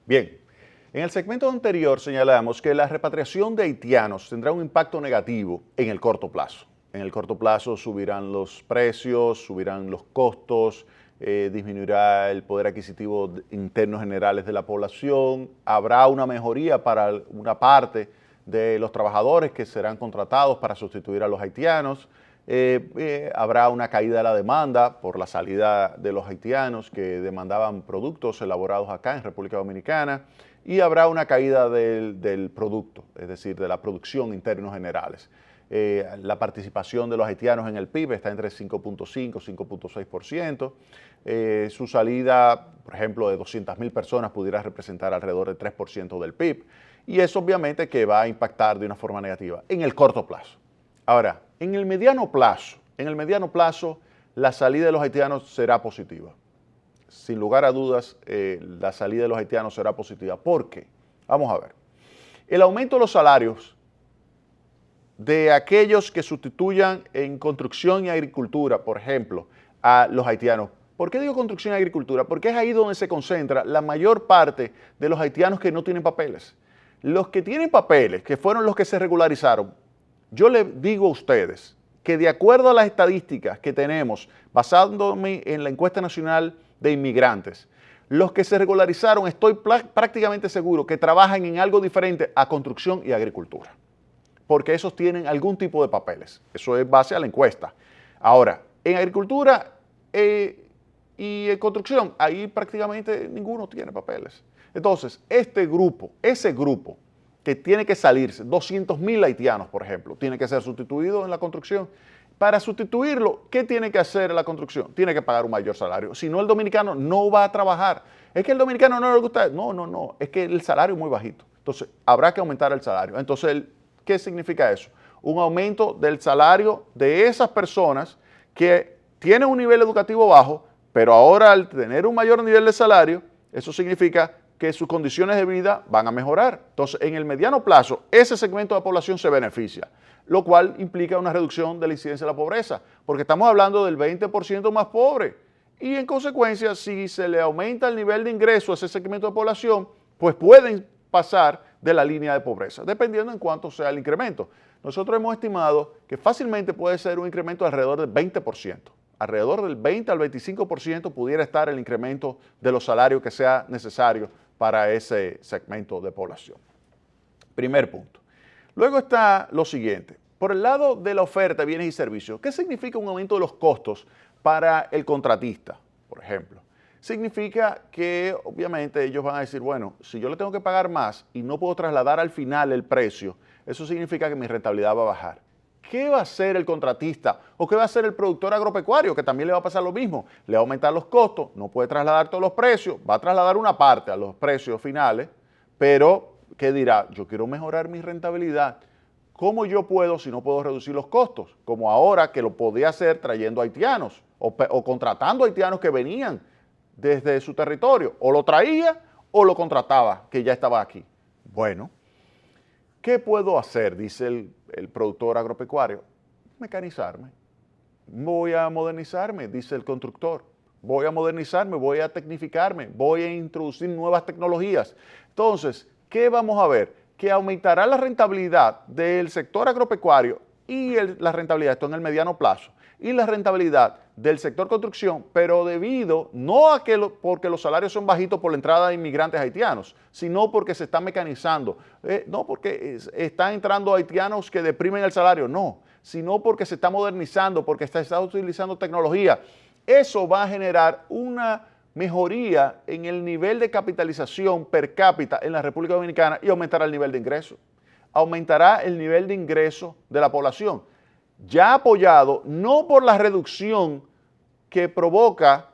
Bien, en el segmento anterior señalamos que la repatriación de haitianos tendrá un impacto negativo en el corto plazo. En el corto plazo subirán los precios, subirán los costos, disminuirá el poder adquisitivo interno generales de la población, habrá una mejoría para una parte de los trabajadores que serán contratados para sustituir a los haitianos, habrá una caída de la demanda por la salida de los haitianos que demandaban productos elaborados acá en República Dominicana y habrá una caída del producto, es decir, de la producción en términos generales. La participación de los haitianos en el PIB está entre 5.5 y 5.6%. Su salida, por ejemplo, de 200.000 personas pudiera representar alrededor del 3% del PIB. Y eso obviamente que va a impactar de una forma negativa en el corto plazo. Ahora, en el mediano plazo, la salida de los haitianos será positiva. Sin lugar a dudas, la salida de los haitianos será positiva. ¿Por qué? Vamos a ver. El aumento de los salarios de aquellos que sustituyan en construcción y agricultura, por ejemplo, a los haitianos. ¿Por qué digo construcción y agricultura? Porque es ahí donde se concentra la mayor parte de los haitianos que no tienen papeles. Los que tienen papeles, que fueron los que se regularizaron, yo les digo a ustedes que de acuerdo a las estadísticas que tenemos, basándome en la encuesta nacional de inmigrantes, los que se regularizaron, estoy prácticamente seguro que trabajan en algo diferente a construcción y agricultura, porque esos tienen algún tipo de papeles. Eso es base a la encuesta. Ahora, en agricultura y en construcción, ahí prácticamente ninguno tiene papeles. Entonces, ese grupo que tiene que salirse, 200.000 haitianos, por ejemplo, tiene que ser sustituido en la construcción. Para sustituirlo, ¿qué tiene que hacer la construcción? Tiene que pagar un mayor salario. Si no, el dominicano no va a trabajar. Es que el dominicano no le gusta. No. Es que el salario es muy bajito. Entonces, habrá que aumentar el salario. Entonces, ¿qué significa eso? Un aumento del salario de esas personas que tienen un nivel educativo bajo, pero ahora al tener un mayor nivel de salario, eso significa que sus condiciones de vida van a mejorar. Entonces, en el mediano plazo, ese segmento de la población se beneficia, lo cual implica una reducción de la incidencia de la pobreza, porque estamos hablando del 20% más pobre. Y en consecuencia, si se le aumenta el nivel de ingreso a ese segmento de población, pues pueden pasar de la línea de pobreza, dependiendo en cuánto sea el incremento. Nosotros hemos estimado que fácilmente puede ser un incremento de alrededor del 20%. Alrededor del 20 al 25% pudiera estar el incremento de los salarios que sea necesario para ese segmento de población. Primer punto. Luego está lo siguiente. Por el lado de la oferta de bienes y servicios, ¿qué significa un aumento de los costos para el contratista, por ejemplo? Significa que obviamente ellos van a decir, bueno, si yo le tengo que pagar más y no puedo trasladar al final el precio, eso significa que mi rentabilidad va a bajar. ¿Qué va a hacer el contratista o qué va a hacer el productor agropecuario? Que también le va a pasar lo mismo. Le va a aumentar los costos, no puede trasladar todos los precios, va a trasladar una parte a los precios finales, pero ¿qué dirá? Yo quiero mejorar mi rentabilidad. ¿Cómo yo puedo si no puedo reducir los costos? Como ahora que lo podía hacer trayendo haitianos o contratando haitianos que venían desde su territorio. O lo traía o lo contrataba, que ya estaba aquí. Bueno, ¿qué puedo hacer? Dice el productor agropecuario. Mecanizarme. Voy a modernizarme, dice el constructor. Voy a modernizarme, voy a tecnificarme, voy a introducir nuevas tecnologías. Entonces, ¿qué vamos a ver? Que aumentará la rentabilidad del sector agropecuario y la rentabilidad, esto en el mediano plazo, y la rentabilidad del sector construcción, pero debido, no a que porque los salarios son bajitos por la entrada de inmigrantes haitianos, sino porque se está mecanizando, no porque están entrando haitianos que deprimen el salario, no, sino porque se está modernizando, porque se está utilizando tecnología. Eso va a generar una mejoría en el nivel de capitalización per cápita en la República Dominicana y aumentará el nivel de ingreso. Aumentará el nivel de ingreso de la población, ya apoyado no por la reducción que provoca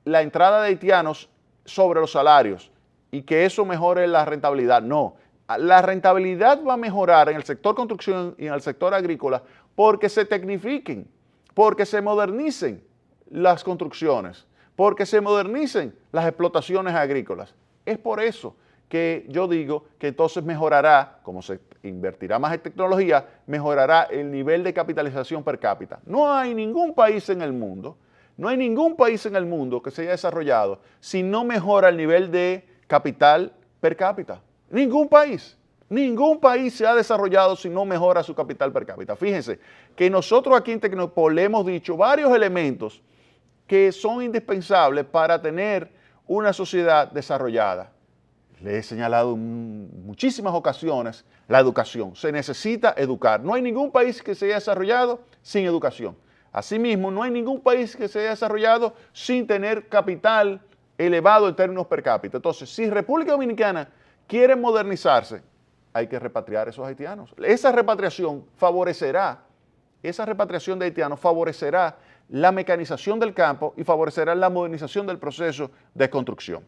la entrada de haitianos sobre los salarios y que eso mejore la rentabilidad, no. La rentabilidad va a mejorar en el sector construcción y en el sector agrícola porque se tecnifiquen, porque se modernicen las construcciones, porque se modernicen las explotaciones agrícolas. Es por eso que yo digo que entonces mejorará, como se invertirá más en tecnología, mejorará el nivel de capitalización per cápita. No hay ningún país en el mundo que se haya desarrollado si no mejora el nivel de capital per cápita. Ningún país se ha desarrollado si no mejora su capital per cápita. Fíjense que nosotros aquí en Tecnopol hemos dicho varios elementos que son indispensables para tener una sociedad desarrollada. Le he señalado en muchísimas ocasiones la educación. Se necesita educar. No hay ningún país que se haya desarrollado sin educación. Asimismo, no hay ningún país que se haya desarrollado sin tener capital elevado en términos per cápita. Entonces, si República Dominicana quiere modernizarse, hay que repatriar a esos haitianos. Esa repatriación de haitianos favorecerá la mecanización del campo y favorecerá la modernización del proceso de construcción.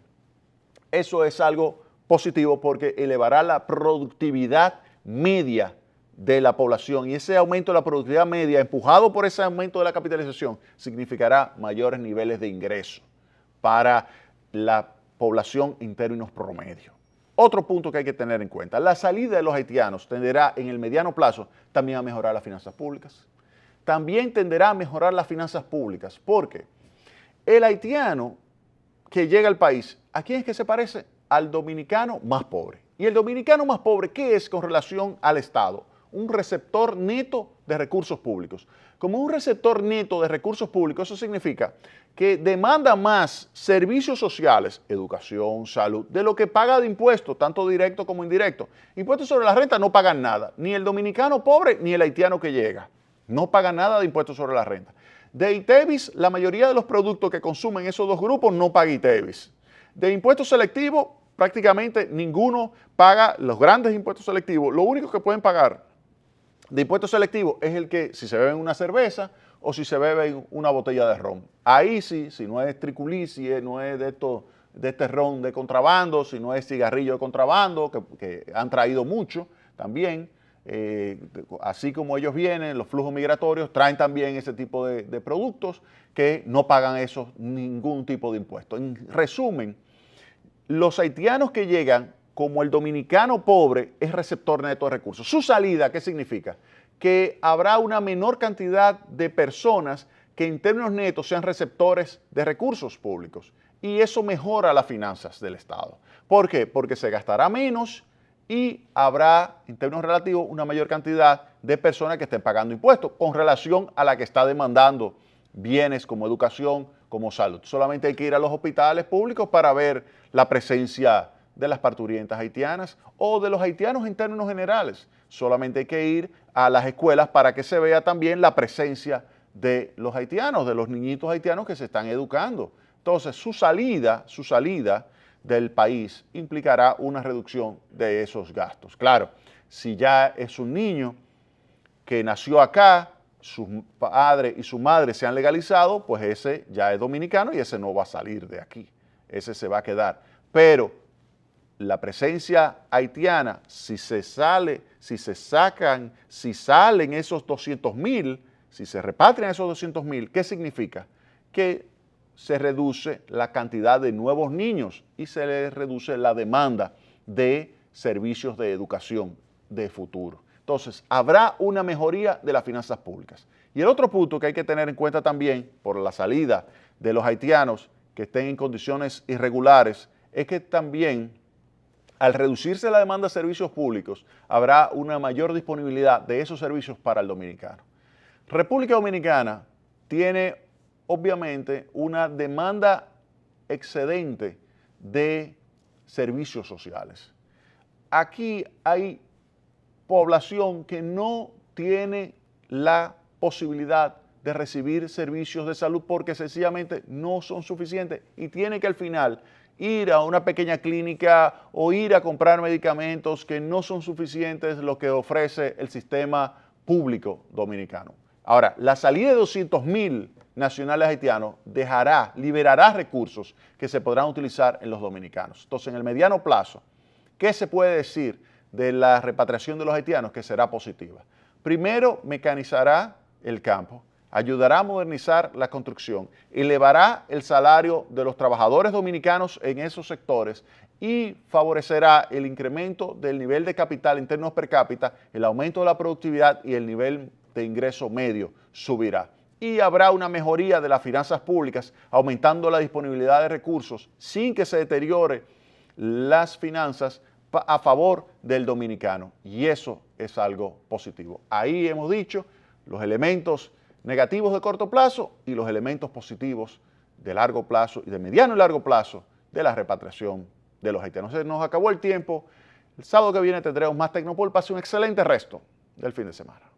Eso es algo positivo porque elevará la productividad media de la población y ese aumento de la productividad media, empujado por ese aumento de la capitalización, significará mayores niveles de ingreso para la población en términos promedio. Otro punto que hay que tener en cuenta, la salida de los haitianos tenderá en el mediano plazo también a mejorar las finanzas públicas. También tenderá a mejorar las finanzas públicas porque el haitiano que llega al país, ¿a quién es que se parece? Al dominicano más pobre. ¿Y el dominicano más pobre qué es con relación al Estado? Un receptor neto de recursos públicos. Como un receptor neto de recursos públicos, eso significa que demanda más servicios sociales, educación, salud, de lo que paga de impuestos, tanto directo como indirecto. Impuestos sobre la renta no pagan nada, ni el dominicano pobre ni el haitiano que llega. No pagan nada de impuestos sobre la renta. De ITEVIS, la mayoría de los productos que consumen esos dos grupos no paga ITEVIS. De impuestos selectivos, prácticamente ninguno paga los grandes impuestos selectivos. Lo único que pueden pagar de impuestos selectivos es el que si se beben una cerveza o si se beben una botella de ron. Ahí sí, si no es triculí, si no es de este ron de contrabando, si no es cigarrillo de contrabando, que han traído mucho también. Así como ellos vienen, los flujos migratorios traen también ese tipo de productos que no pagan eso ningún tipo de impuesto. En resumen, los haitianos que llegan, como el dominicano pobre, es receptor neto de recursos. Su salida, ¿qué significa? Que habrá una menor cantidad de personas que en términos netos sean receptores de recursos públicos. Y eso mejora las finanzas del Estado. ¿Por qué? Porque se gastará menos y habrá, en términos relativos, una mayor cantidad de personas que estén pagando impuestos con relación a la que está demandando bienes como educación, como salud. Solamente hay que ir a los hospitales públicos para ver la presencia de las parturientas haitianas o de los haitianos en términos generales. Solamente hay que ir a las escuelas para que se vea también la presencia de los haitianos, de los niñitos haitianos que se están educando. Entonces, su salida del país implicará una reducción de esos gastos. Claro, si ya es un niño que nació acá, su padre y su madre se han legalizado, pues ese ya es dominicano y ese no va a salir de aquí. Ese se va a quedar. Pero la presencia haitiana, si salen esos 200,000, si se repatrian esos 200,000, ¿qué significa? Que se reduce la cantidad de nuevos niños y se les reduce la demanda de servicios de educación de futuro. Entonces, habrá una mejoría de las finanzas públicas. Y el otro punto que hay que tener en cuenta también por la salida de los haitianos que estén en condiciones irregulares es que también al reducirse la demanda de servicios públicos habrá una mayor disponibilidad de esos servicios para el dominicano. República Dominicana tiene obviamente una demanda excedente de servicios sociales. Aquí hay población que no tiene la posibilidad de recibir servicios de salud porque sencillamente no son suficientes y tiene que al final ir a una pequeña clínica o ir a comprar medicamentos que no son suficientes lo que ofrece el sistema público dominicano. Ahora, la salida de 200,000 nacionales haitianos liberará recursos que se podrán utilizar en los dominicanos. Entonces, en el mediano plazo, ¿qué se puede decir de la repatriación de los haitianos? Que será positiva. Primero, mecanizará el campo, ayudará a modernizar la construcción, elevará el salario de los trabajadores dominicanos en esos sectores y favorecerá el incremento del nivel de capital en términos per cápita, el aumento de la productividad y el nivel de ingreso medio subirá. Y habrá una mejoría de las finanzas públicas, aumentando la disponibilidad de recursos sin que se deteriore las finanzas a favor del dominicano. Y eso es algo positivo. Ahí hemos dicho los elementos negativos de corto plazo y los elementos positivos de largo plazo y de mediano y largo plazo de la repatriación de los haitianos. Se nos acabó el tiempo. El sábado que viene tendremos más Tecnopol. Pase un excelente resto del fin de semana.